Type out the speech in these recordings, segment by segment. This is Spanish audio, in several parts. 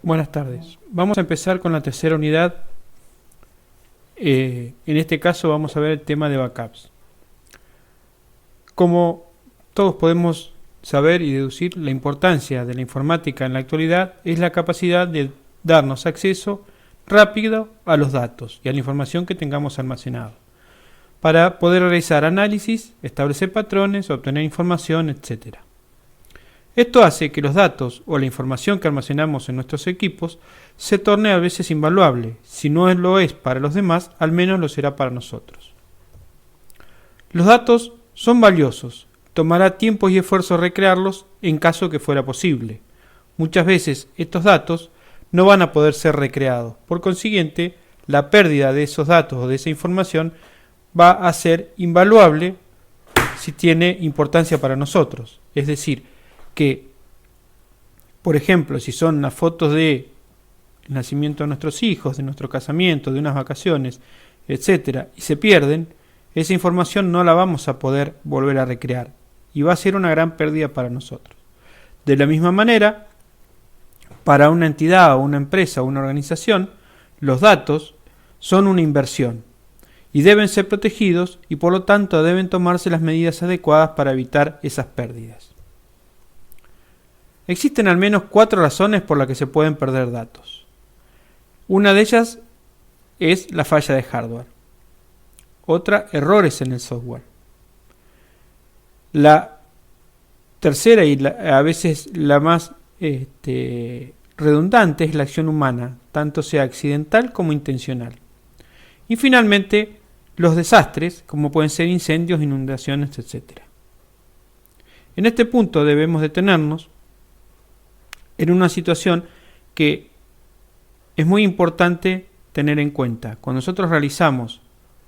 Buenas tardes. Vamos a empezar con la tercera unidad. En este caso vamos a ver el tema de backups. Como todos podemos saber y deducir, la importancia de la informática en la actualidad es la capacidad de darnos acceso rápido a los datos y a la información que tengamos almacenado, para poder realizar análisis, establecer patrones, obtener información, etc. Esto hace que los datos o la información que almacenamos en nuestros equipos se torne a veces invaluable. Si no lo es para los demás, al menos lo será para nosotros. Los datos son valiosos. Tomará tiempo y esfuerzo recrearlos en caso que fuera posible. Muchas veces estos datos no van a poder ser recreados. Por consiguiente, la pérdida de esos datos o de esa información va a ser invaluable si tiene importancia para nosotros. Es decir, que, por ejemplo, si son las fotos de nacimiento de nuestros hijos, de nuestro casamiento, de unas vacaciones, etcétera, y se pierden, esa información no la vamos a poder volver a recrear y va a ser una gran pérdida para nosotros. De la misma manera, para una entidad o una empresa o una organización, los datos son una inversión y deben ser protegidos y por lo tanto deben tomarse las medidas adecuadas para evitar esas pérdidas. Existen al menos 4 razones por las que se pueden perder datos. Una de ellas es la falla de hardware. Otra, errores en el software. La tercera y a veces la más redundante es la acción humana, tanto sea accidental como intencional. Y finalmente, los desastres, como pueden ser incendios, inundaciones, etc. En este punto debemos detenernos en una situación que es muy importante tener en cuenta. Cuando nosotros realizamos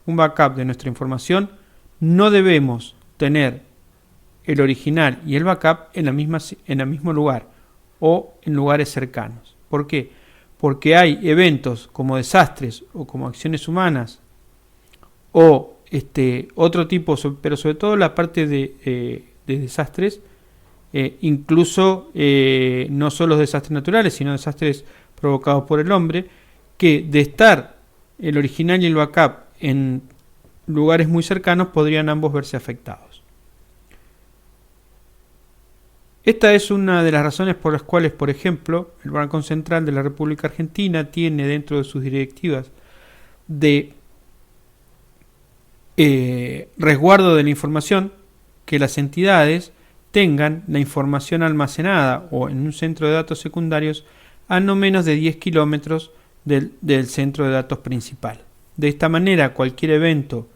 un backup de nuestra información, no debemos tener el original y el backup en el mismo lugar o en lugares cercanos. ¿Por qué? Porque hay eventos como desastres o como acciones humanas o otro tipo, pero sobre todo la parte de desastres, incluso no solo desastres naturales, sino desastres provocados por el hombre, que de estar el original y el backup en lugares muy cercanos podrían ambos verse afectados. Esta es una de las razones por las cuales, por ejemplo, el Banco Central de la República Argentina tiene dentro de sus directivas de resguardo de la información que las entidades tengan la información almacenada o en un centro de datos secundarios a no menos de 10 kilómetros del centro de datos principal. De esta manera, cualquier evento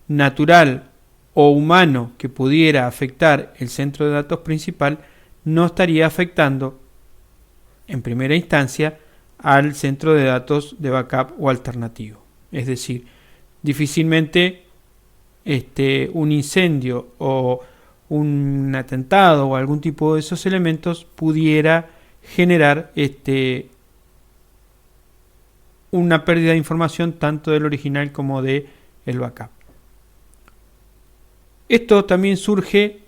natural o humano que pudiera afectar el centro de datos principal no estaría afectando en primera instancia al centro de datos de backup o alternativo. Es decir, difícilmente un incendio o un atentado o algún tipo de esos elementos pudiera generar una pérdida de información tanto del original como del backup. Esto también surge,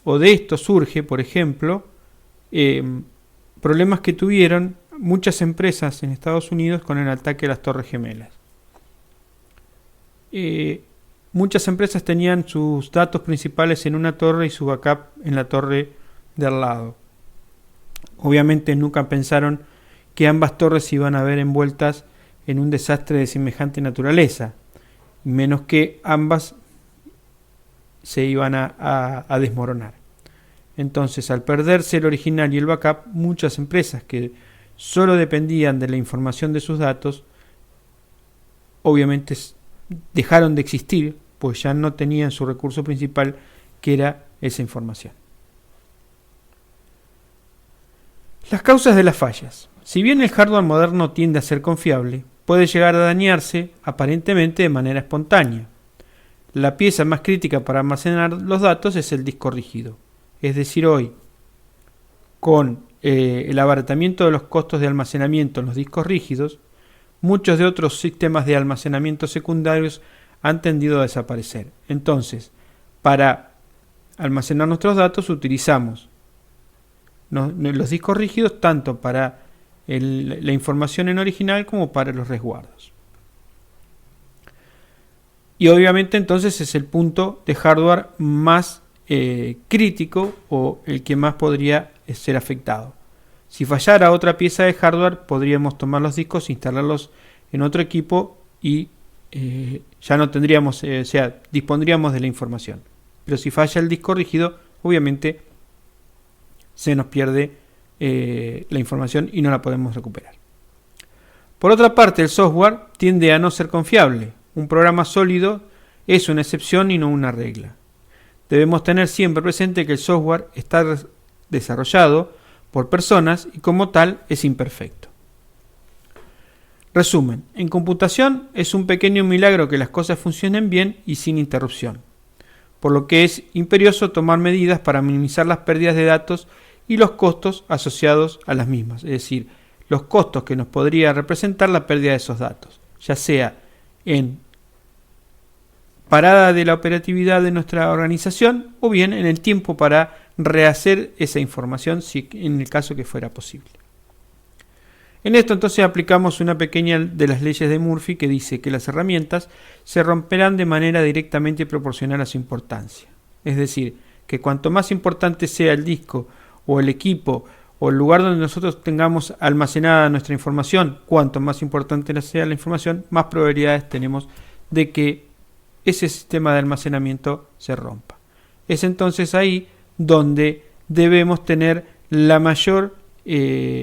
o de esto surge, por ejemplo, problemas que tuvieron muchas empresas en Estados Unidos con el ataque a las Torres Gemelas. Muchas empresas tenían sus datos principales en una torre y su backup en la torre de al lado. Obviamente nunca pensaron que ambas torres se iban a ver envueltas en un desastre de semejante naturaleza, menos que ambas se iban a desmoronar. Entonces, al perderse el original y el backup, muchas empresas que solo dependían de la información de sus datos, obviamente dejaron de existir, pues ya no tenían su recurso principal, que era esa información. Las causas de las fallas. Si bien el hardware moderno tiende a ser confiable, puede llegar a dañarse aparentemente de manera espontánea. La pieza más crítica para almacenar los datos es el disco rígido. Es decir, hoy, con el abaratamiento de los costos de almacenamiento en los discos rígidos, muchos de otros sistemas de almacenamiento secundarios han tendido a desaparecer. Entonces, para almacenar nuestros datos utilizamos los discos rígidos tanto para la información en original como para los resguardos. Y obviamente entonces es el punto de hardware más crítico o el que más podría ser afectado. Si fallara otra pieza de hardware, podríamos tomar los discos, instalarlos en otro equipo y ya no tendríamos, dispondríamos de la información. Pero si falla el disco rígido, obviamente se nos pierde la información y no la podemos recuperar. Por otra parte, el software tiende a no ser confiable. Un programa sólido es una excepción y no una regla. Debemos tener siempre presente que el software está desarrollado por personas y como tal es imperfecto. Resumen, en computación es un pequeño milagro que las cosas funcionen bien y sin interrupción, por lo que es imperioso tomar medidas para minimizar las pérdidas de datos y los costos asociados a las mismas, es decir, los costos que nos podría representar la pérdida de esos datos, ya sea en parada de la operatividad de nuestra organización o bien en el tiempo para rehacer esa información si en el caso que fuera posible. En esto entonces aplicamos una pequeña de las leyes de Murphy que dice que las herramientas se romperán de manera directamente proporcional a su importancia. Es decir, que cuanto más importante sea el disco o el equipo o el lugar donde nosotros tengamos almacenada nuestra información, cuanto más importante sea la información, más probabilidades tenemos de que ese sistema de almacenamiento se rompa. Es entonces ahí donde debemos tener la mayor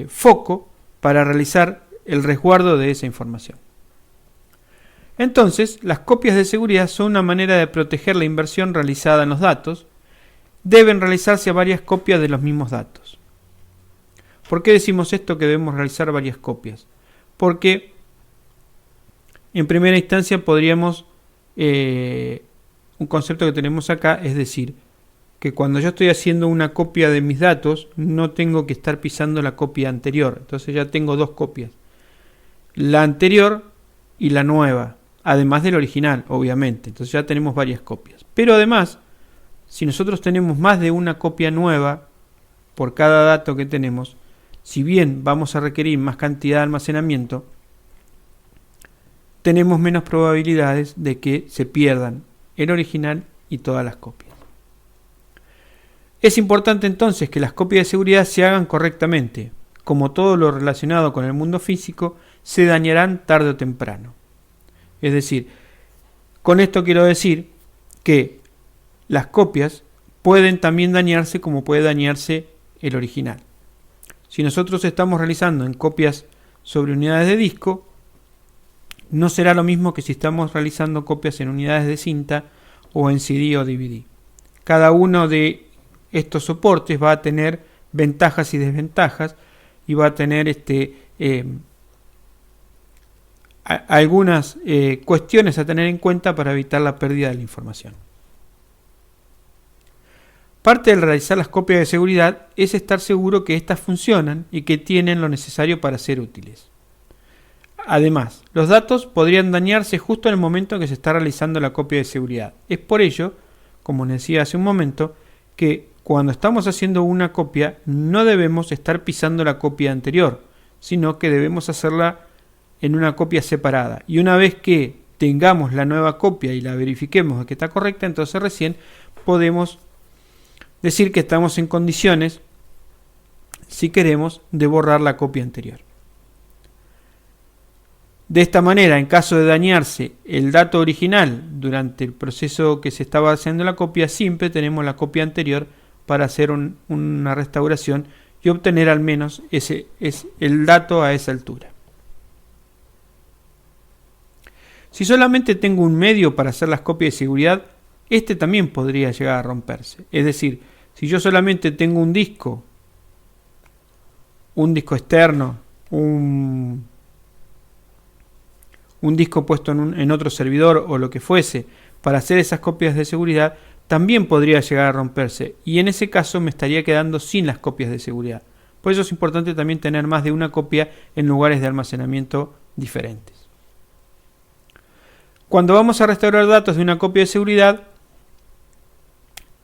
foco para realizar el resguardo de esa información. Entonces, las copias de seguridad son una manera de proteger la inversión realizada en los datos. Deben realizarse varias copias de los mismos datos. ¿Por qué decimos esto que debemos realizar varias copias? Porque en primera instancia podríamos, un concepto que tenemos acá es decir, que cuando yo estoy haciendo una copia de mis datos, no tengo que estar pisando la copia anterior. Entonces ya tengo dos copias. La anterior y la nueva, además del original, obviamente. Entonces ya tenemos varias copias. Pero además, si nosotros tenemos más de una copia nueva por cada dato que tenemos, si bien vamos a requerir más cantidad de almacenamiento, tenemos menos probabilidades de que se pierdan el original y todas las copias. Es importante entonces que las copias de seguridad se hagan correctamente. Como todo lo relacionado con el mundo físico, se dañarán tarde o temprano. Es decir, con esto quiero decir que las copias pueden también dañarse como puede dañarse el original. Si nosotros estamos realizando en copias sobre unidades de disco, no será lo mismo que si estamos realizando copias en unidades de cinta o en CD o DVD. Cada uno de estos soportes va a tener ventajas y desventajas y va a tener algunas cuestiones a tener en cuenta para evitar la pérdida de la información. Parte de realizar las copias de seguridad es estar seguro que éstas funcionan y que tienen lo necesario para ser útiles. Además, los datos podrían dañarse justo en el momento en que se está realizando la copia de seguridad. Es por ello, como les decía hace un momento, que cuando estamos haciendo una copia no debemos estar pisando la copia anterior, sino que debemos hacerla en una copia separada. Y una vez que tengamos la nueva copia y la verifiquemos de que está correcta, entonces recién podemos decir que estamos en condiciones, si queremos, de borrar la copia anterior. De esta manera, en caso de dañarse el dato original durante el proceso que se estaba haciendo la copia, siempre tenemos la copia anterior para hacer una restauración y obtener al menos el dato a esa altura. Si solamente tengo un medio para hacer las copias de seguridad, este también podría llegar a romperse. Es decir, si yo solamente tengo un disco externo, un disco puesto en otro servidor o lo que fuese para hacer esas copias de seguridad, también podría llegar a romperse y en ese caso me estaría quedando sin las copias de seguridad. Por eso es importante también tener más de una copia en lugares de almacenamiento diferentes. Cuando vamos a restaurar datos de una copia de seguridad,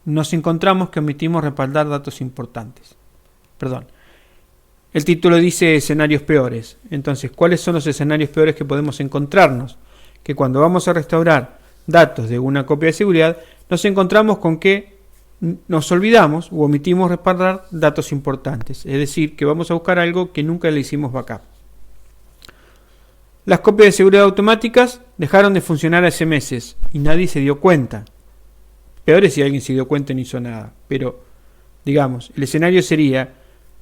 nos encontramos que omitimos respaldar datos importantes. El título dice escenarios peores. Entonces, ¿cuáles son los escenarios peores que podemos encontrarnos? Que cuando vamos a restaurar datos de una copia de seguridad, nos encontramos con que nos olvidamos u omitimos respaldar datos importantes. Es decir, que vamos a buscar algo que nunca le hicimos backup. Las copias de seguridad automáticas dejaron de funcionar hace meses y nadie se dio cuenta. Peor es si alguien se dio cuenta y no hizo nada. Pero, digamos, el escenario sería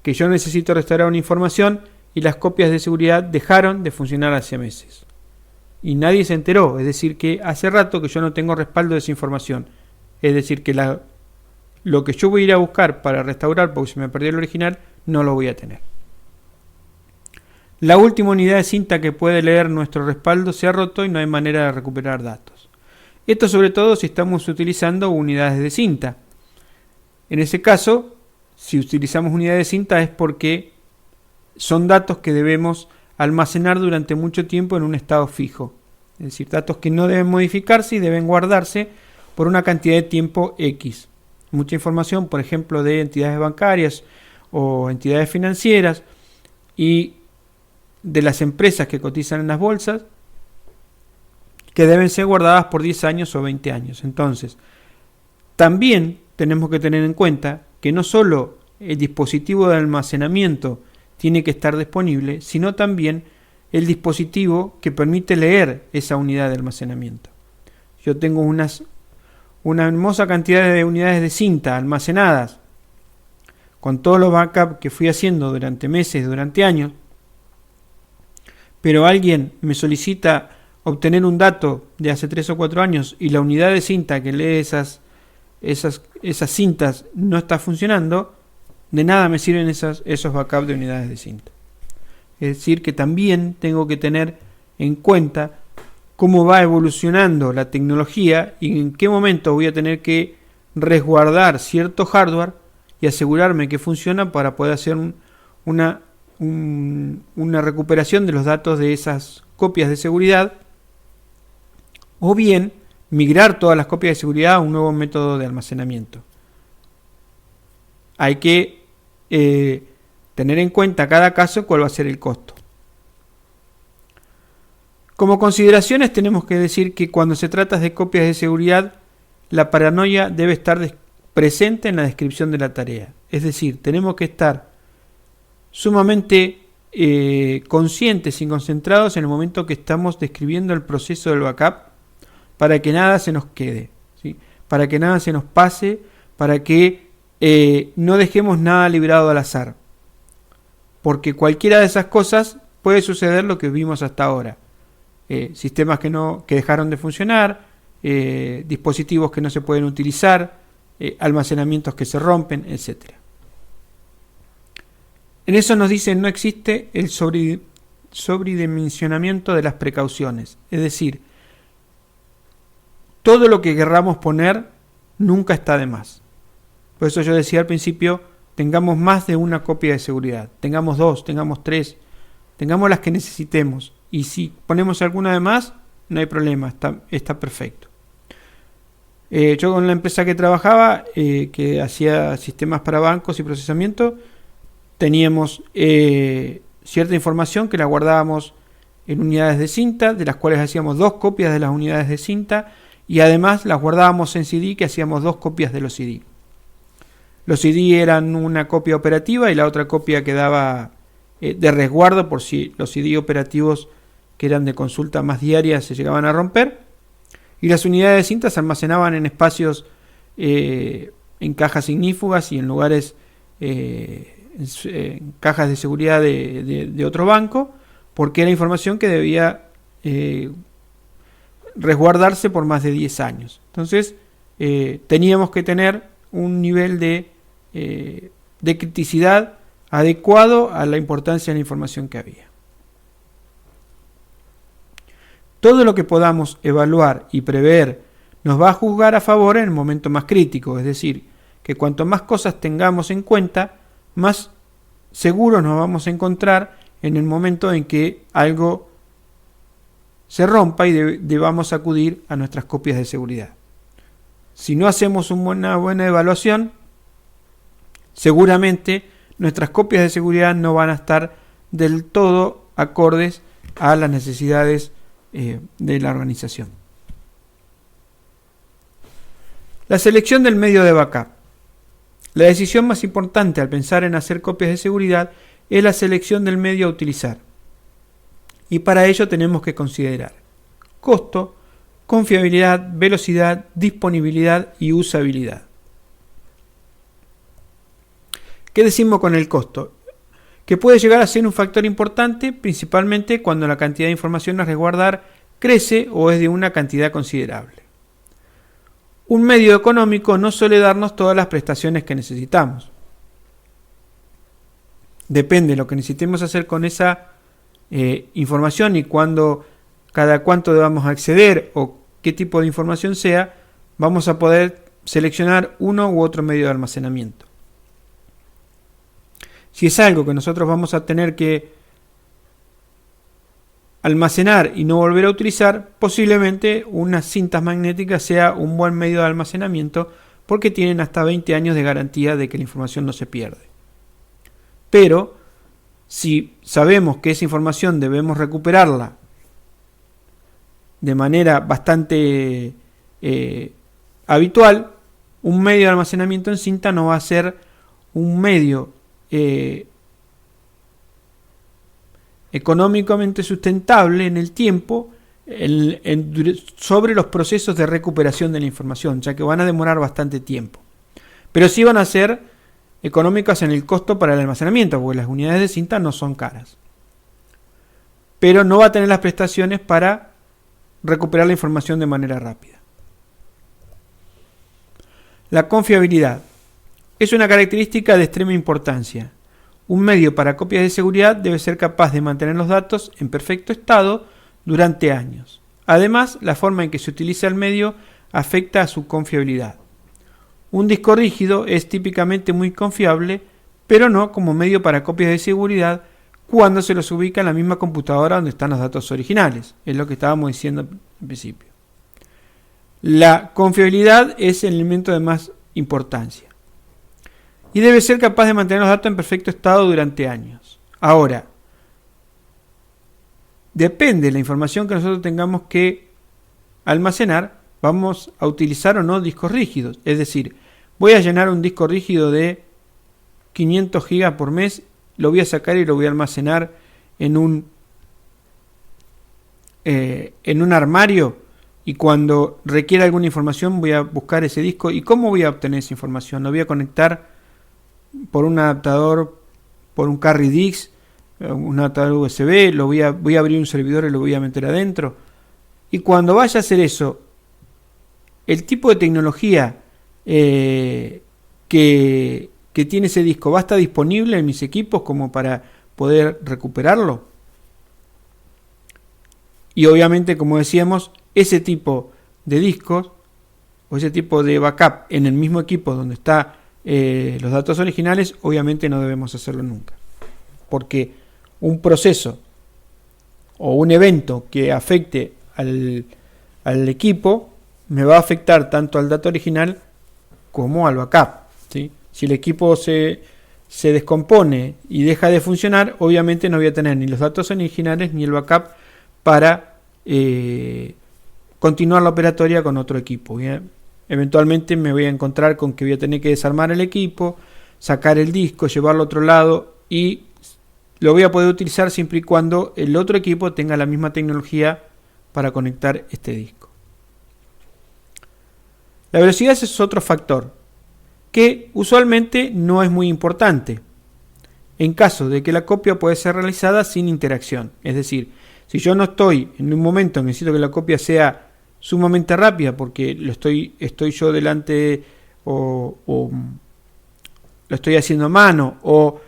que yo necesito restaurar una información y las copias de seguridad dejaron de funcionar hace meses. Y nadie se enteró, es decir, que hace rato que yo no tengo respaldo de esa información. Es decir, que lo que yo voy a ir a buscar para restaurar porque se me perdió el original, no lo voy a tener. La última unidad de cinta que puede leer nuestro respaldo se ha roto y no hay manera de recuperar datos. Esto sobre todo si estamos utilizando unidades de cinta. En ese caso, si utilizamos unidades de cinta es porque son datos que debemos almacenar durante mucho tiempo en un estado fijo. Es decir, datos que no deben modificarse y deben guardarse por una cantidad de tiempo X. Mucha información, por ejemplo, de entidades bancarias o entidades financieras y de las empresas que cotizan en las bolsas, que deben ser guardadas por 10 años o 20 años. Entonces, también tenemos que tener en cuenta que no solo el dispositivo de almacenamiento tiene que estar disponible, sino también el dispositivo que permite leer esa unidad de almacenamiento. Yo tengo una hermosa cantidad de unidades de cinta almacenadas con todos los backups que fui haciendo durante meses, durante años, pero alguien me solicita obtener un dato de hace 3 o 4 años y la unidad de cinta que lee esas cintas no está funcionando, de nada me sirven esos backups de unidades de cinta. Es decir, que también tengo que tener en cuenta cómo va evolucionando la tecnología y en qué momento voy a tener que resguardar cierto hardware y asegurarme que funciona para poder hacer una recuperación de los datos de esas copias de seguridad, o bien migrar todas las copias de seguridad a un nuevo método de almacenamiento. Hay que tener en cuenta cada caso cuál va a ser el costo. Como consideraciones tenemos que decir que cuando se trata de copias de seguridad, la paranoia debe estar presente en la descripción de la tarea. Es decir, tenemos que estar sumamente conscientes y concentrados en el momento que estamos describiendo el proceso del backup para que nada se nos quede, ¿sí? Para que nada se nos pase, para que no dejemos nada librado al azar. Porque cualquiera de esas cosas puede suceder lo que vimos hasta ahora. Sistemas que dejaron de funcionar, dispositivos que no se pueden utilizar, almacenamientos que se rompen, etc. En eso nos dicen no existe el sobredimensionamiento de las precauciones. Es decir, todo lo que querramos poner nunca está de más. Por eso yo decía al principio, tengamos más de una copia de seguridad. Tengamos 2, tengamos 3, tengamos las que necesitemos. Y si ponemos alguna de más, no hay problema, está perfecto. Yo con la empresa que trabajaba, que hacía sistemas para bancos y procesamiento, teníamos cierta información que la guardábamos en unidades de cinta, de las cuales hacíamos 2 copias de las unidades de cinta, y además las guardábamos en CD, que hacíamos 2 copias de los CD. Los CD eran una copia operativa y la otra copia quedaba de resguardo por si los CD operativos que eran de consulta más diaria se llegaban a romper. Y las unidades de cinta se almacenaban en espacios en cajas ignífugas y en lugares, en cajas de seguridad de otro banco, porque era información que debía resguardarse por más de 10 años. Entonces teníamos que tener un nivel de criticidad adecuado a la importancia de la información que había. Todo lo que podamos evaluar y prever nos va a juzgar a favor en el momento más crítico, es decir, que cuanto más cosas tengamos en cuenta, más seguros nos vamos a encontrar en el momento en que algo se rompa y debamos acudir a nuestras copias de seguridad. Si no hacemos una buena evaluación, seguramente nuestras copias de seguridad no van a estar del todo acordes a las necesidades de la organización. La selección del medio de backup. La decisión más importante al pensar en hacer copias de seguridad es la selección del medio a utilizar. Y para ello tenemos que considerar costo, confiabilidad, velocidad, disponibilidad y usabilidad. ¿Qué decimos con el costo? Que puede llegar a ser un factor importante, principalmente cuando la cantidad de información a resguardar crece o es de una cantidad considerable. Un medio económico no suele darnos todas las prestaciones que necesitamos. Depende de lo que necesitemos hacer con esa información y cada cuánto debamos acceder o qué tipo de información sea, vamos a poder seleccionar uno u otro medio de almacenamiento. Si es algo que nosotros vamos a tener que almacenar y no volver a utilizar, posiblemente unas cintas magnéticas sea un buen medio de almacenamiento porque tienen hasta 20 años de garantía de que la información no se pierde. Pero si sabemos que esa información debemos recuperarla de manera bastante habitual, un medio de almacenamiento en cinta no va a ser un medio económicamente sustentable en el tiempo sobre los procesos de recuperación de la información, ya que van a demorar bastante tiempo. Pero sí van a ser económicas en el costo para el almacenamiento, porque las unidades de cinta no son caras. Pero no va a tener las prestaciones para recuperar la información de manera rápida. La confiabilidad es una característica de extrema importancia. Un medio para copias de seguridad debe ser capaz de mantener los datos en perfecto estado durante años. Además, la forma en que se utiliza el medio afecta a su confiabilidad. Un disco rígido es típicamente muy confiable, pero no como medio para copias de seguridad cuando se los ubica en la misma computadora donde están los datos originales. Es lo que estábamos diciendo al principio. La confiabilidad es el elemento de más importancia. Y debe ser capaz de mantener los datos en perfecto estado durante años. Ahora, depende de la información que nosotros tengamos que almacenar, vamos a utilizar o no discos rígidos. Es decir, voy a llenar un disco rígido de 500 GB por mes, lo voy a sacar y lo voy a almacenar en un armario, y cuando requiera alguna información voy a buscar ese disco. ¿Y cómo voy a obtener esa información? Lo voy a conectar por un adaptador, por un carry disk, un adaptador USB, voy a abrir un servidor y lo voy a meter adentro. Y cuando vaya a hacer eso, el tipo de tecnología que tiene ese disco va a estar disponible en mis equipos como para poder recuperarlo. Y obviamente, como decíamos, ese tipo de discos o ese tipo de backup en el mismo equipo donde está los datos originales, obviamente no debemos hacerlo nunca, porque un proceso o un evento que afecte al equipo me va a afectar tanto al dato original como al backup, ¿sí? Si el equipo se descompone y deja de funcionar, obviamente no voy a tener ni los datos originales ni el backup para continuar la operatoria con otro equipo. Eventualmente me voy a encontrar con que voy a tener que desarmar el equipo, sacar el disco, llevarlo a otro lado, y lo voy a poder utilizar siempre y cuando el otro equipo tenga la misma tecnología para conectar este disco. La velocidad es otro factor que usualmente no es muy importante en caso de que la copia puede ser realizada sin interacción. Es decir, si yo no estoy en un momento en que necesito que la copia sea sumamente rápida porque estoy yo delante o lo estoy haciendo a mano o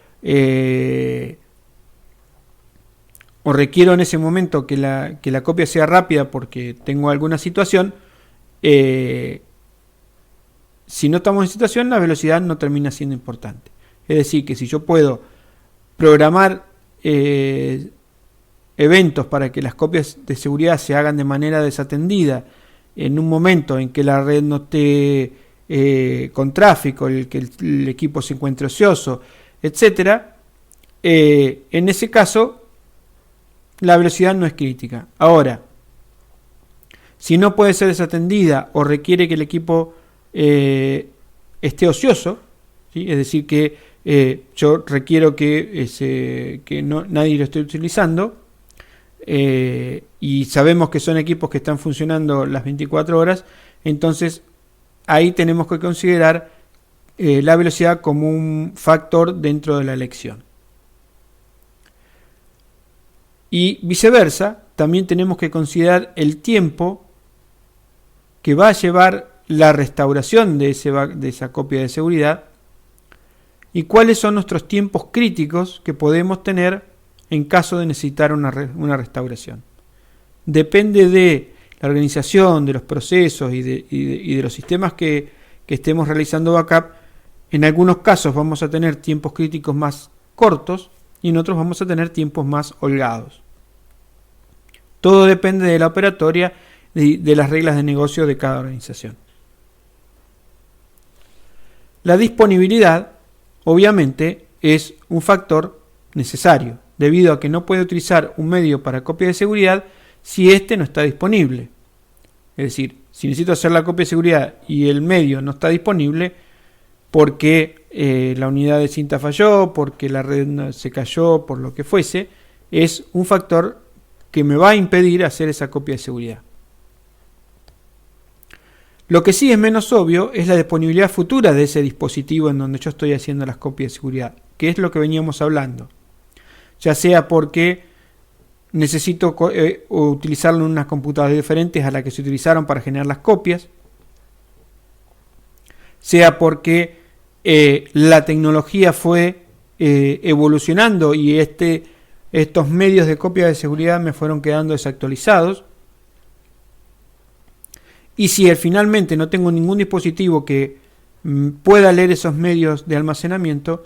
requiero en ese momento que la copia sea rápida porque tengo alguna situación, si no estamos en situación, la velocidad no termina siendo importante. Es decir, que si yo puedo programar eventos para que las copias de seguridad se hagan de manera desatendida en un momento en que la red no esté con tráfico, que el equipo se encuentre ocioso, etcétera, en ese caso la velocidad no es crítica. Ahora, si no puede ser desatendida o requiere que el equipo esté ocioso, ¿sí? Es decir, que yo requiero que nadie lo esté utilizando, y sabemos que son equipos que están funcionando las 24 horas, entonces ahí tenemos que considerar la velocidad como un factor dentro de la elección. Y viceversa, también tenemos que considerar el tiempo que va a llevar la restauración de esa copia de seguridad y cuáles son nuestros tiempos críticos que podemos tener en caso de necesitar una restauración. Depende de la organización, de los procesos y de los sistemas que estemos realizando backup. En algunos casos vamos a tener tiempos críticos más cortos y en otros vamos a tener tiempos más holgados. Todo depende de la operatoria y de las reglas de negocio de cada organización. La disponibilidad, obviamente, es un factor necesario, debido a que no puede utilizar un medio para copia de seguridad si éste no está disponible. Es decir, si necesito hacer la copia de seguridad y el medio no está disponible porque la unidad de cinta falló, porque la red se cayó, por lo que fuese, es un factor que me va a impedir hacer esa copia de seguridad. Lo que sí es menos obvio es la disponibilidad futura de ese dispositivo en donde yo estoy haciendo las copias de seguridad, que es lo que veníamos hablando. Ya sea porque necesito utilizarlo en unas computadoras diferentes a las que se utilizaron para generar las copias, sea porque la tecnología fue evolucionando y estos medios de copia de seguridad me fueron quedando desactualizados, y si finalmente no tengo ningún dispositivo que pueda leer esos medios de almacenamiento,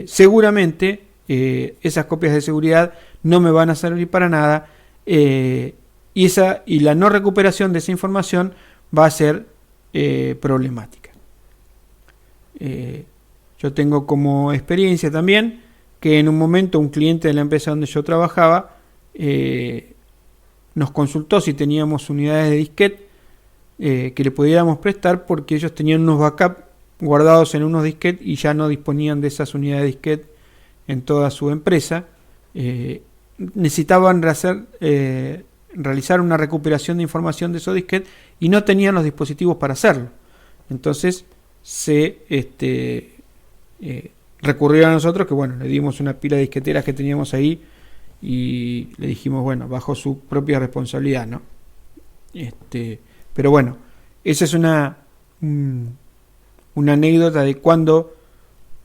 seguramente esas copias de seguridad no me van a servir para nada, y la no recuperación de esa información va a ser problemática. Yo tengo como experiencia también que en un momento un cliente de la empresa donde yo trabajaba nos consultó si teníamos unidades de disquete que le pudiéramos prestar, porque ellos tenían unos backups guardados en unos disquetes y ya no disponían de esas unidades de disquete en toda su empresa. Necesitaban realizar una recuperación de información de esos disquetes y no tenían los dispositivos para hacerlo. Entonces recurrieron a nosotros, que bueno, le dimos una pila de disqueteras que teníamos ahí y le dijimos, bueno, bajo su propia responsabilidad, ¿no? Pero bueno, esa es una anécdota de cuando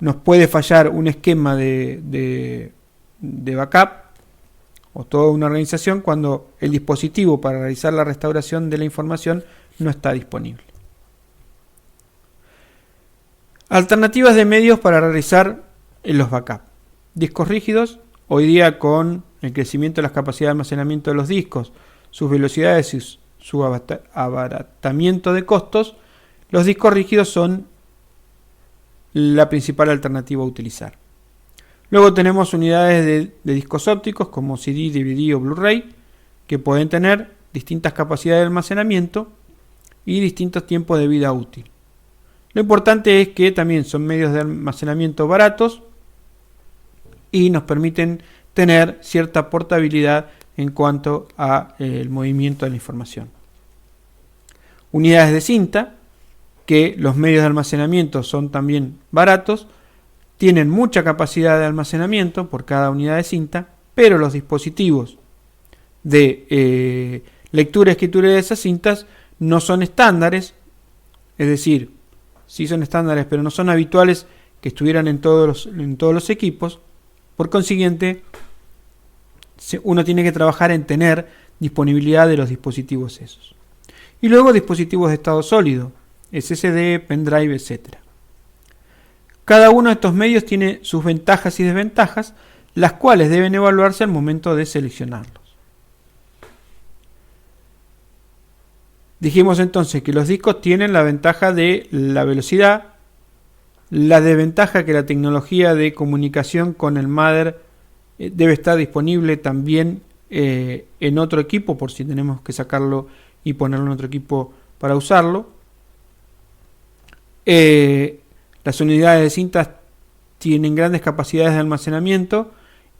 nos puede fallar un esquema de backup o toda una organización cuando el dispositivo para realizar la restauración de la información no está disponible. Alternativas de medios para realizar los backups. Discos rígidos. Hoy día, con el crecimiento de las capacidades de almacenamiento de los discos, sus velocidades y su abaratamiento de costos, los discos rígidos son la principal alternativa a utilizar. Luego tenemos unidades de discos ópticos como CD, DVD o Blu-ray, que pueden tener distintas capacidades de almacenamiento y distintos tiempos de vida útil. Lo importante es que también son medios de almacenamiento baratos y nos permiten tener cierta portabilidad en cuanto a el movimiento de la información. Unidades de cinta, que los medios de almacenamiento son también baratos, tienen mucha capacidad de almacenamiento por cada unidad de cinta, pero los dispositivos de lectura y escritura de esas cintas no son estándares, es decir, sí son estándares, pero no son habituales que estuvieran en todos los equipos. Por consiguiente, uno tiene que trabajar en tener disponibilidad de los dispositivos esos. Y luego dispositivos de estado sólido, SSD, pendrive, etc. Cada uno de estos medios tiene sus ventajas y desventajas, las cuales deben evaluarse al momento de seleccionarlos. Dijimos entonces que los discos tienen la ventaja de la velocidad, la desventaja que la tecnología de comunicación con el mother debe estar disponible también en otro equipo, por si tenemos que sacarlo y ponerlo en otro equipo para usarlo. Las unidades de cinta tienen grandes capacidades de almacenamiento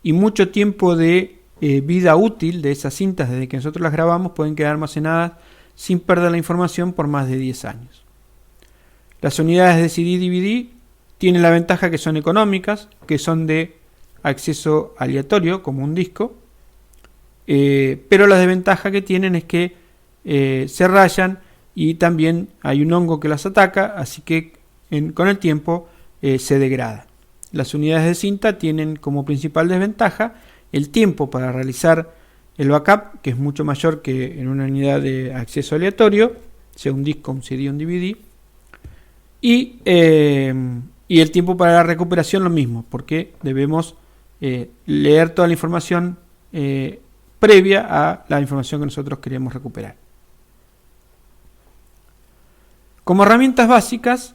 y mucho tiempo de vida útil de esas cintas desde que nosotros las grabamos pueden quedar almacenadas sin perder la información por más de 10 años. Las unidades de CD-DVD tienen la ventaja que son económicas, que son de acceso aleatorio como un disco, pero la desventaja que tienen es que se rayan y también hay un hongo que las ataca, así que con el tiempo se degrada. Las unidades de cinta tienen como principal desventaja el tiempo para realizar el backup, que es mucho mayor que en una unidad de acceso aleatorio, sea un disco, un CD, un DVD, y el tiempo para la recuperación lo mismo, porque debemos leer toda la información previa a la información que nosotros queremos recuperar. Como herramientas básicas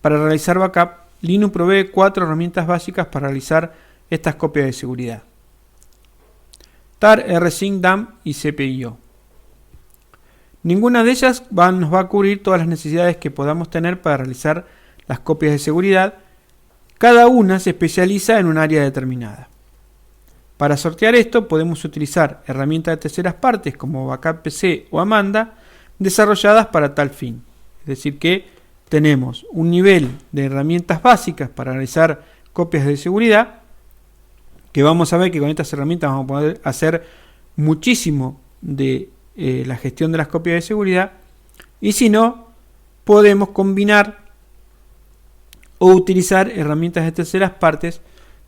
para realizar backup, Linux provee 4 herramientas básicas para realizar estas copias de seguridad: TAR, rsync, DAM y CPIO. Ninguna de ellas nos va a cubrir todas las necesidades que podamos tener para realizar las copias de seguridad. Cada una se especializa en un área determinada. Para sortear esto podemos utilizar herramientas de terceras partes como Backup PC o Amanda desarrolladas para tal fin. Es decir que tenemos un nivel de herramientas básicas para realizar copias de seguridad, que vamos a ver que con estas herramientas vamos a poder hacer muchísimo de la gestión de las copias de seguridad, y si no, podemos combinar o utilizar herramientas de terceras partes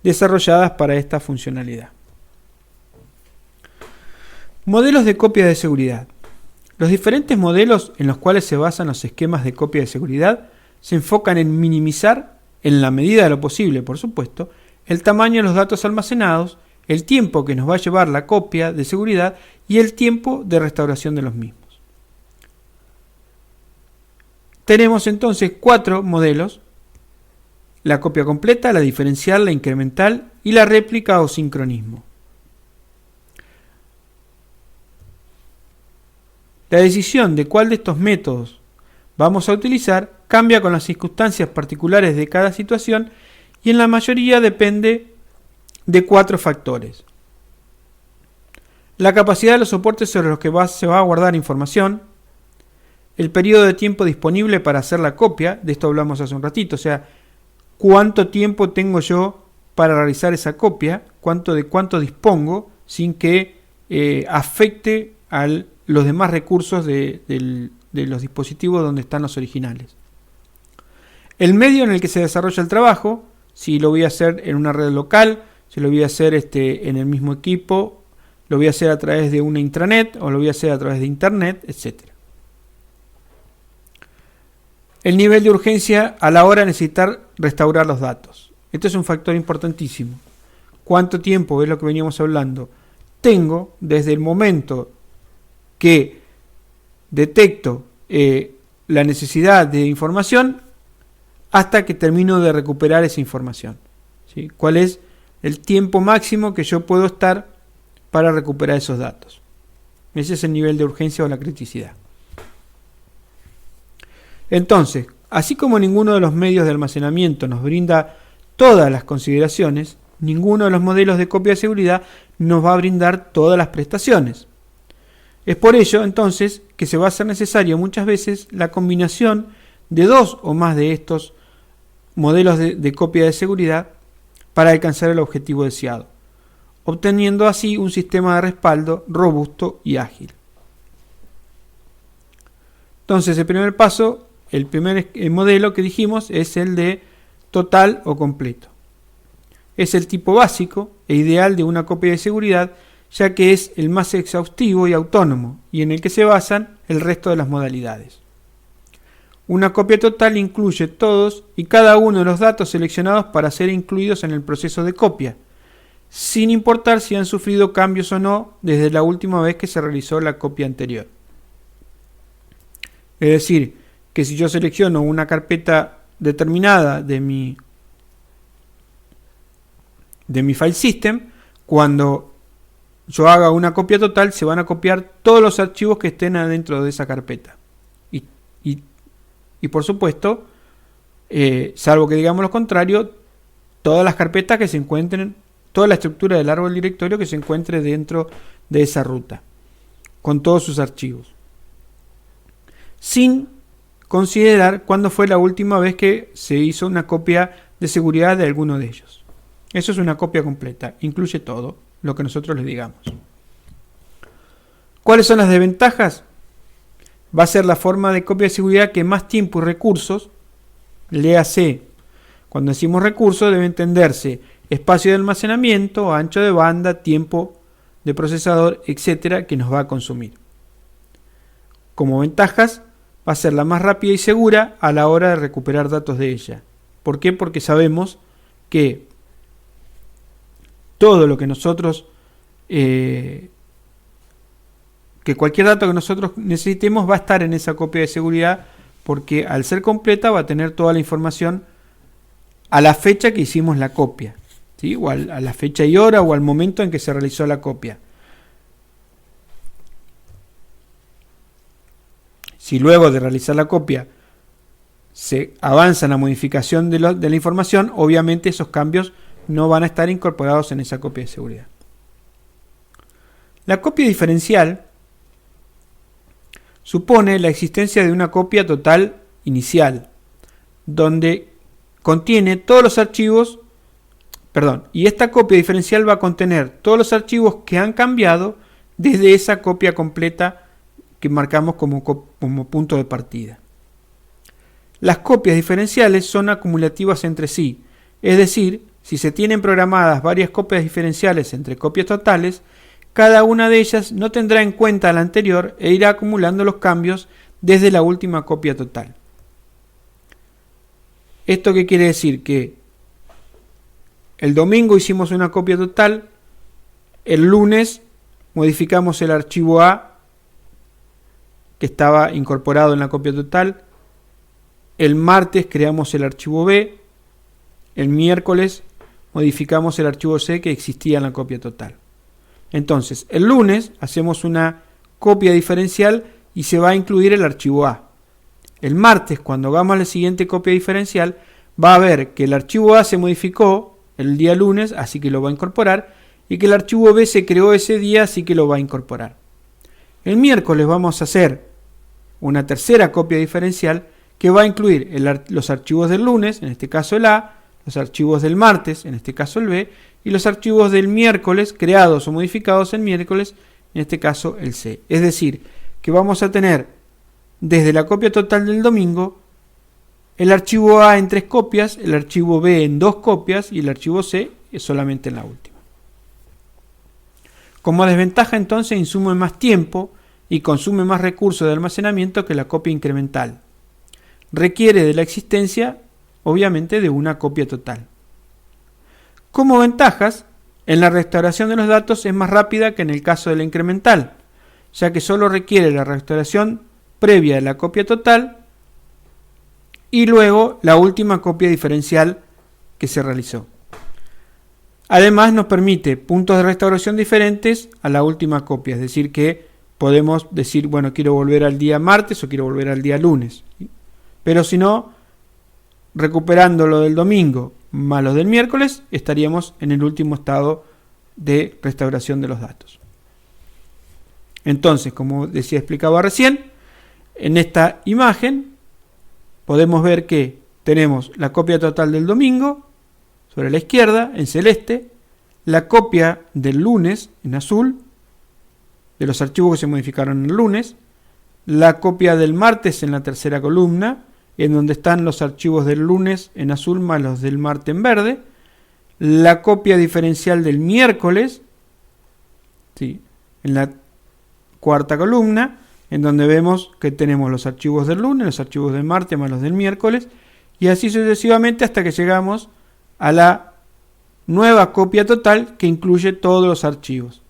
desarrolladas para esta funcionalidad. Modelos de copia de seguridad. Los diferentes modelos en los cuales se basan los esquemas de copia de seguridad se enfocan en minimizar, en la medida de lo posible, por supuesto, el tamaño de los datos almacenados, el tiempo que nos va a llevar la copia de seguridad y el tiempo de restauración de los mismos. Tenemos entonces 4 modelos: la copia completa, la diferencial, la incremental y la réplica o sincronismo. La decisión de cuál de estos métodos vamos a utilizar cambia con las circunstancias particulares de cada situación y en la mayoría depende de 4 factores: la capacidad de los soportes sobre los que se va a guardar información, el periodo de tiempo disponible para hacer la copia, de esto hablamos hace un ratito, o sea, cuánto tiempo tengo yo para realizar esa copia, de cuánto dispongo sin que afecte a los demás recursos de los dispositivos donde están los originales. El medio en el que se desarrolla el trabajo, si lo voy a hacer en una red local, si lo voy a hacer en el mismo equipo, lo voy a hacer a través de una intranet o lo voy a hacer a través de internet, etc. El nivel de urgencia a la hora de necesitar restaurar los datos. Esto es un factor importantísimo. ¿Cuánto tiempo, es lo que veníamos hablando, tengo desde el momento que detecto la necesidad de información hasta que termino de recuperar esa información? ¿Sí? ¿Cuál es el tiempo máximo que yo puedo estar para recuperar esos datos? Ese es el nivel de urgencia o la criticidad. Entonces, así como ninguno de los medios de almacenamiento nos brinda todas las consideraciones, ninguno de los modelos de copia de seguridad nos va a brindar todas las prestaciones. Es por ello, entonces, que se va a hacer necesario muchas veces la combinación de 2 o más de estos modelos de copia de seguridad para alcanzar el objetivo deseado, obteniendo así un sistema de respaldo robusto y ágil. Entonces, el primer paso, el primer modelo que dijimos es el de total o completo. Es el tipo básico e ideal de una copia de seguridad, ya que es el más exhaustivo y autónomo, y en el que se basan el resto de las modalidades. Una copia total incluye todos y cada uno de los datos seleccionados para ser incluidos en el proceso de copia, sin importar si han sufrido cambios o no desde la última vez que se realizó la copia anterior. Es decir, que si yo selecciono una carpeta determinada de mi file system, cuando yo haga una copia total se van a copiar todos los archivos que estén adentro de esa carpeta. Y por supuesto, salvo que digamos lo contrario, todas las carpetas que se encuentren, toda la estructura del árbol directorio que se encuentre dentro de esa ruta, con todos sus archivos. Sin considerar cuándo fue la última vez que se hizo una copia de seguridad de alguno de ellos. Eso es una copia completa, incluye todo lo que nosotros les digamos. ¿Cuáles son las desventajas? Va a ser la forma de copia de seguridad que más tiempo y recursos, léase, cuando decimos recursos debe entenderse espacio de almacenamiento, ancho de banda, tiempo de procesador, etcétera, que nos va a consumir. Como ventajas, va a ser la más rápida y segura a la hora de recuperar datos de ella. ¿Por qué? Porque sabemos que todo lo que nosotros, que cualquier dato que nosotros necesitemos va a estar en esa copia de seguridad, porque al ser completa va a tener toda la información a la fecha que hicimos la copia, ¿sí? O a la fecha y hora o al momento en que se realizó la copia. Si luego de realizar la copia se avanza en la modificación de la información, obviamente esos cambios no van a estar incorporados en esa copia de seguridad. La copia diferencial supone la existencia de una copia total inicial, donde contiene todos los archivos, y esta copia diferencial va a contener todos los archivos que han cambiado desde esa copia completa que marcamos como punto de partida. Las copias diferenciales son acumulativas entre sí, es decir, si se tienen programadas varias copias diferenciales entre copias totales, cada una de ellas no tendrá en cuenta la anterior e irá acumulando los cambios desde la última copia total. ¿Esto qué quiere decir? Que el domingo hicimos una copia total, el lunes modificamos el archivo A que estaba incorporado en la copia total, el martes creamos el archivo B, el miércoles modificamos el archivo C que existía en la copia total. Entonces, el lunes hacemos una copia diferencial y se va a incluir el archivo A. El martes, cuando hagamos la siguiente copia diferencial, va a ver que el archivo A se modificó el día lunes, así que lo va a incorporar, y que el archivo B se creó ese día, así que lo va a incorporar. El miércoles vamos a hacer una tercera copia diferencial que va a incluir los archivos del lunes, en este caso el A, los archivos del martes, en este caso el B, y los archivos del miércoles creados o modificados el miércoles, en este caso el C. Es decir, que vamos a tener desde la copia total del domingo el archivo A en 3 copias, el archivo B en 2 copias y el archivo C solamente en la última. Como desventaja entonces insume más tiempo y consume más recursos de almacenamiento que la copia incremental. Requiere de la existencia, obviamente, de una copia total. Como ventajas, en la restauración de los datos es más rápida que en el caso de la incremental, ya que solo requiere la restauración previa de la copia total y luego la última copia diferencial que se realizó. Además nos permite puntos de restauración diferentes a la última copia, es decir que podemos decir, bueno, quiero volver al día martes o quiero volver al día lunes. Pero si no, recuperando lo del domingo más lo del miércoles, estaríamos en el último estado de restauración de los datos. Entonces, como explicaba recién, en esta imagen podemos ver que tenemos la copia total del domingo sobre la izquierda en celeste, la copia del lunes en azul, de los archivos que se modificaron el lunes, la copia del martes en la tercera columna, en donde están los archivos del lunes en azul más los del martes en verde, la copia diferencial del miércoles, ¿sí?, en la cuarta columna, en donde vemos que tenemos los archivos del lunes, los archivos del martes más los del miércoles, y así sucesivamente hasta que llegamos a la nueva copia total que incluye todos los archivos.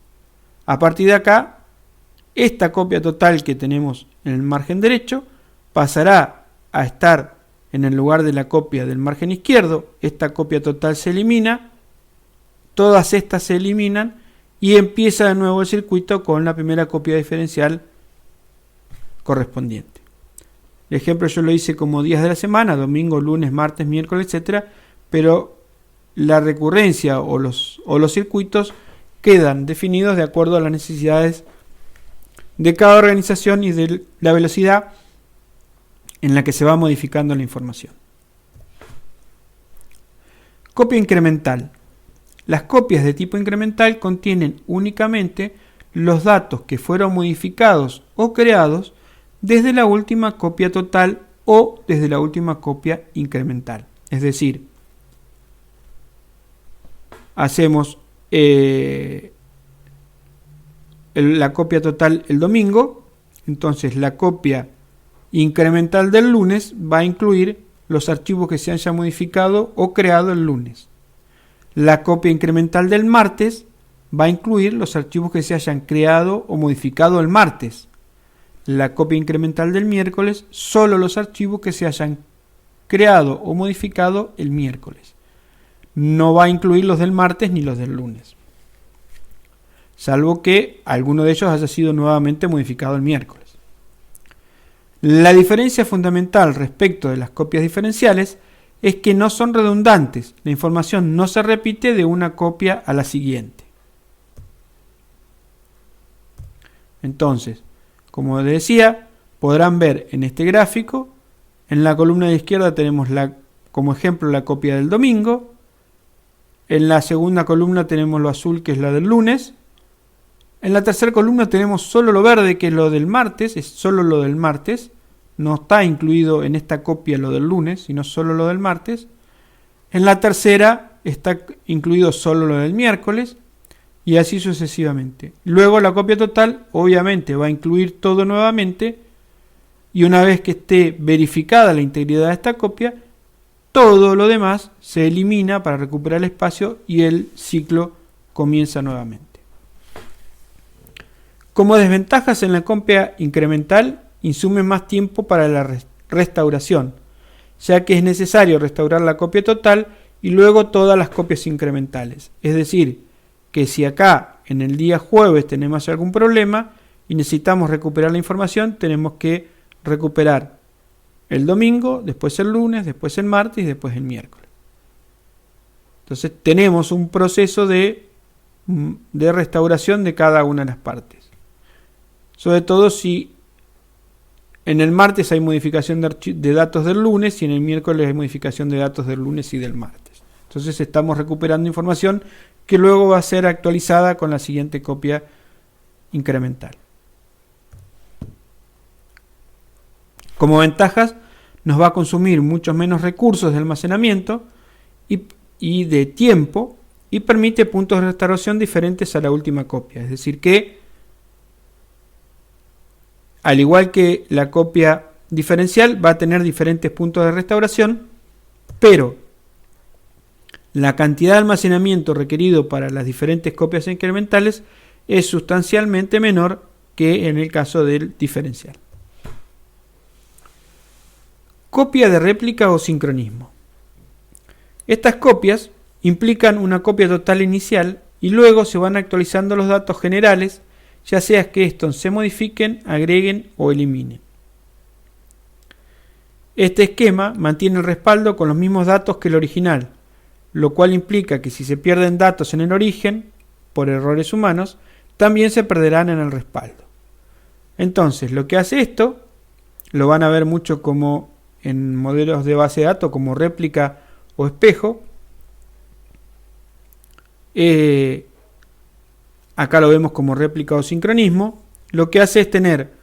A partir de acá, esta copia total que tenemos en el margen derecho pasará a estar en el lugar de la copia del margen izquierdo. Esta copia total se elimina, todas estas se eliminan y empieza de nuevo el circuito con la primera copia diferencial correspondiente. El ejemplo yo lo hice como días de la semana, domingo, lunes, martes, miércoles, etcétera, pero la recurrencia o los circuitos quedan definidos de acuerdo a las necesidades de cada organización y de la velocidad en la que se va modificando la información. Copia incremental. Las copias de tipo incremental contienen únicamente los datos que fueron modificados o creados desde la última copia total o desde la última copia incremental. Es decir, hacemos la copia total el domingo, entonces la copia incremental del lunes va a incluir los archivos que se hayan modificado o creado el lunes. La copia incremental del martes va a incluir los archivos que se hayan creado o modificado el martes. La copia incremental del miércoles, solo los archivos que se hayan creado o modificado el miércoles. No va a incluir los del martes ni los del lunes, salvo que alguno de ellos haya sido nuevamente modificado el miércoles. La diferencia fundamental respecto de las copias diferenciales es que no son redundantes, la información no se repite de una copia a la siguiente. Entonces, como les decía, podrán ver en este gráfico, en la columna de izquierda tenemos como ejemplo la copia del domingo, en la segunda columna tenemos lo azul que es la del lunes, en la tercera columna tenemos solo lo verde que es lo del martes, es solo lo del martes, no está incluido en esta copia lo del lunes, sino solo lo del martes. En la tercera está incluido solo lo del miércoles y así sucesivamente. Luego la copia total obviamente va a incluir todo nuevamente y una vez que esté verificada la integridad de esta copia, todo lo demás se elimina para recuperar el espacio y el ciclo comienza nuevamente. Como desventajas en la copia incremental, insume más tiempo para la restauración, ya que es necesario restaurar la copia total y luego todas las copias incrementales. Es decir, que si acá en el día jueves tenemos algún problema y necesitamos recuperar la información, tenemos que recuperar el domingo, después el lunes, después el martes y después el miércoles. Entonces tenemos un proceso de restauración de cada una de las partes. Sobre todo si en el martes hay modificación de datos del lunes y en el miércoles hay modificación de datos del lunes y del martes. Entonces estamos recuperando información que luego va a ser actualizada con la siguiente copia incremental. Como ventajas, nos va a consumir muchos menos recursos de almacenamiento y de tiempo y permite puntos de restauración diferentes a la última copia. Es decir que, al igual que la copia diferencial, va a tener diferentes puntos de restauración, pero la cantidad de almacenamiento requerido para las diferentes copias incrementales es sustancialmente menor que en el caso del diferencial. Copia de réplica o sincronismo. Estas copias implican una copia total inicial y luego se van actualizando los datos generales, ya sea que estos se modifiquen, agreguen o eliminen. Este esquema mantiene el respaldo con los mismos datos que el original, lo cual implica que si se pierden datos en el origen, por errores humanos, también se perderán en el respaldo. Entonces, lo que hace esto, lo van a ver mucho como en modelos de base de datos, como réplica o espejo. Acá lo vemos como réplica o sincronismo. Lo que hace es tener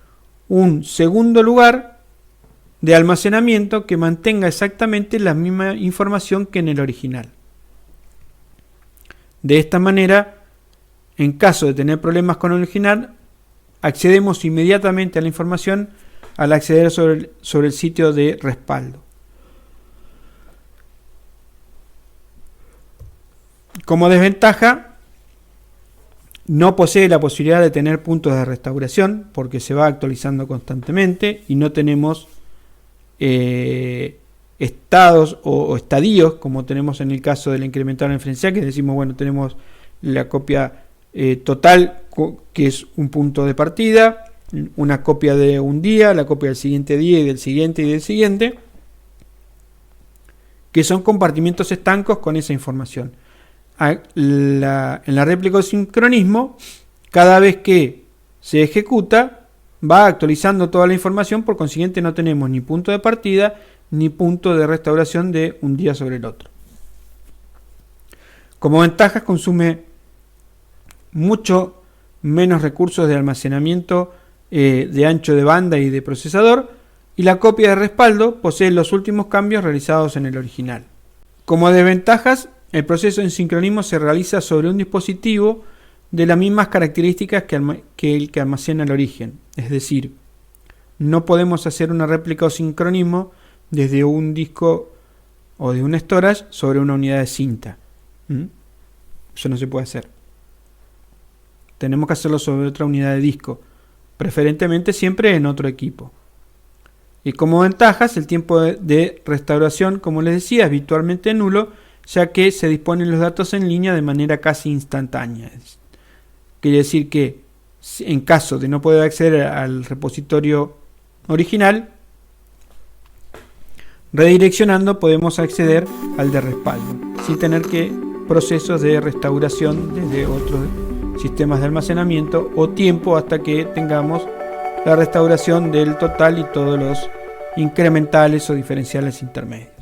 un segundo lugar de almacenamiento que mantenga exactamente la misma información que en el original. De esta manera, en caso de tener problemas con el original, accedemos inmediatamente a la información al acceder sobre el sitio de respaldo. Como desventaja, no posee la posibilidad de tener puntos de restauración porque se va actualizando constantemente y no tenemos estados o estadios como tenemos en el caso del incremental referencial, que decimos, bueno, tenemos la copia total, que es un punto de partida, una copia de un día, la copia del siguiente día y del siguiente, que son compartimientos estancos con esa información. En la réplica o sincronismo, cada vez que se ejecuta, va actualizando toda la información, por consiguiente no tenemos ni punto de partida ni punto de restauración de un día sobre el otro. Como ventajas, consume mucho menos recursos de almacenamiento de ancho de banda y de procesador, y la copia de respaldo posee los últimos cambios realizados en el original. Como desventajas, el proceso en sincronismo se realiza sobre un dispositivo de las mismas características que el que almacena el origen. Es decir, no podemos hacer una réplica o sincronismo desde un disco o de un storage sobre una unidad de cinta. Eso no se puede hacer. Tenemos que hacerlo sobre otra unidad de disco, preferentemente siempre en otro equipo. Y como ventajas, el tiempo de restauración, como les decía, es virtualmente nulo, ya que se disponen los datos en línea de manera casi instantánea. Quiere decir que en caso de no poder acceder al repositorio original, redireccionando podemos acceder al de respaldo, sin tener que procesos de restauración desde otros sistemas de almacenamiento o tiempo hasta que tengamos la restauración del total y todos los incrementales o diferenciales intermedios.